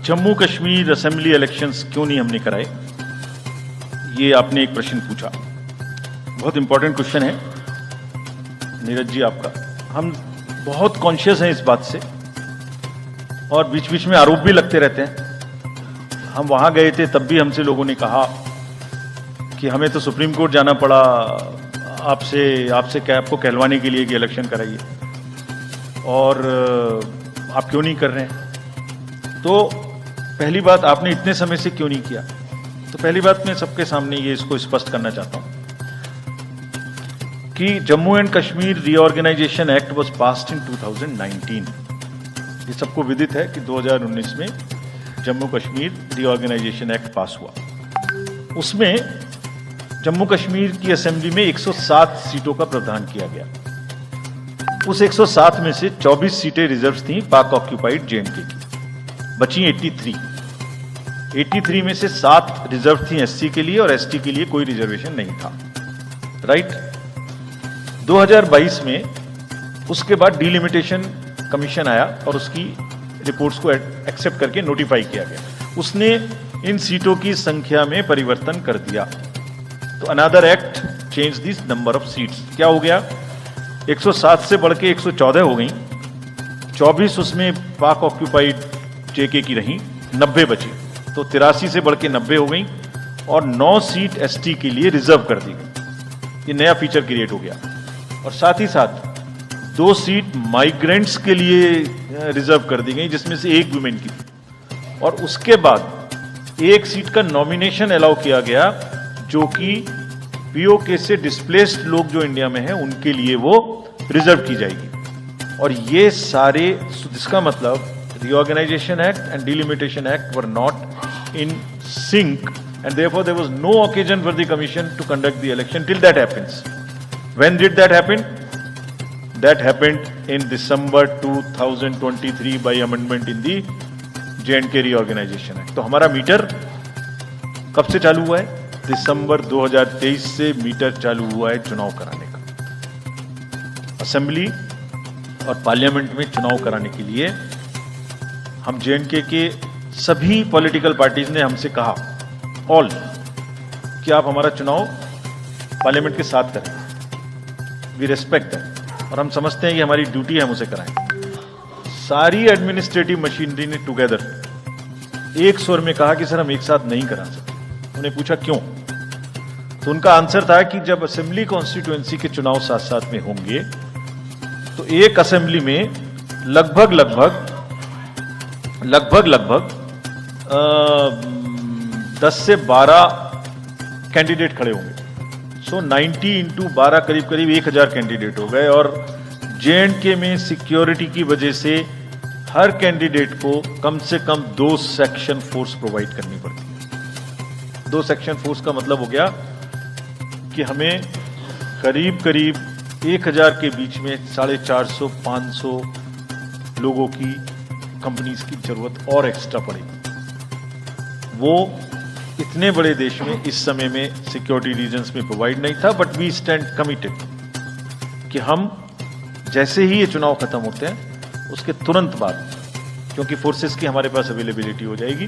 Jammu Kashmir assembly elections क्यों नहीं हमने कराए, ये आपने एक प्रश्न पूछा। बहुत इंपॉर्टेंट क्वेश्चन है नीरज जी आपका। हम बहुत कॉन्शियस हैं इस बात से और बीच बीच में आरोप भी लगते रहते हैं। हम वहां गए थे तब भी हमसे लोगों ने कहा कि हमें तो सुप्रीम कोर्ट जाना पड़ा आपसे क्या आपको कहलवाने के लिए कि इलेक्शन कराइए, और आप क्यों नहीं कर रहे हैं। तो पहली बात, आपने इतने समय से क्यों नहीं किया। तो पहली बात मैं सबके सामने ये इसको स्पष्ट करना चाहता हूं कि Jammu and Kashmir reorganisation act was passed in 2019। ये सबको विदित है कि 2019 में Jammu Kashmir reorganisation act pass हुआ। उसमें जम्मू कश्मीर की असेंबली में 107 सीटों का प्रावधान किया गया। उस 107 में से 24 सीटें रिजर्व थीं पाक ऑक्यूपाइड J&K की, बची 83 में से 7 रिजर्व थी एससी के लिए और एसटी के लिए कोई रिजर्वेशन नहीं था। राइट। 2022 में उसके बाद डिलिमिटेशन कमीशन आया और उसकी रिपोर्ट्स को एक्सेप्ट करके नोटिफाई किया गया। उसने इन सीटों की संख्या में परिवर्तन कर दिया। तो another act change this number of seats. क्या हो गया, 107 से बढ़ के 114 हो गई, 24 उसमें पाक ऑक्यूपाइड JK की रही, 90 बची, तो 83 से बढ़ के 90 हो गई और 9 सीट एसटी के लिए रिजर्व कर दी गई। ये नया फीचर क्रिएट हो गया। और साथ ही साथ 2 सीट माइग्रेंट्स के लिए रिजर्व कर दी गई, जिसमें से एक वुमेन की थी। और उसके बाद 1 सीट का नॉमिनेशन अलाउ किया गया, जो कि POK से डिस्प्लेस्ड लोग जो इंडिया में हैं उनके लिए वो रिजर्व की जाएगी। और ये सारे, जिसका मतलब Reorganization Act and Delimitation Act were not in sync, and therefore there was no occasion for the commission to conduct the election till that happens. When did that happen? That happened in December 2023 by amendment in the J&K Reorganization Act. तो हमारा metre कब से चालू हुआ है? दिसंबर 2023 से metre चालू हुआ है चुनाव कराने का। असेंबली और पार्लियामेंट में चुनाव कराने के लिए हम J&K के सभी पॉलिटिकल पार्टीज ने हमसे कहा, ऑल, कि आप हमारा चुनाव पार्लियामेंट के साथ करें। वी रेस्पेक्ट दैट, और हम समझते हैं कि हमारी ड्यूटी है हम उसे कराएं। सारी एडमिनिस्ट्रेटिव मशीनरी ने टुगेदर एक स्वर में कहा कि सर हम एक साथ नहीं करा सकते। उन्हें पूछा क्यों, तो उनका आंसर था कि जब असेंबली कॉन्स्टिट्यूएंसी के चुनाव साथ साथ में होंगे तो एक असेंबली में लगभग 10 से 12 कैंडिडेट खड़े होंगे। सो 90 इंटू 12 करीब 1000 कैंडिडेट हो गए। और J&K में सिक्योरिटी की वजह से हर कैंडिडेट को कम से कम 2 सेक्शन फोर्स प्रोवाइड करनी पड़ती है। 2 सेक्शन फोर्स का मतलब हो गया कि हमें करीब 1000 के बीच में 450-500 लोगों की कंपनीज की जरूरत और एक्स्ट्रा पड़ेगी। वो इतने बड़े देश में इस समय में सिक्योरिटी रीजंस में प्रोवाइड नहीं था। बट वी स्टैंड कमिटेड कि हम जैसे ही ये चुनाव खत्म होते हैं उसके तुरंत बाद, क्योंकि फोर्सेस की हमारे पास अवेलेबिलिटी हो जाएगी,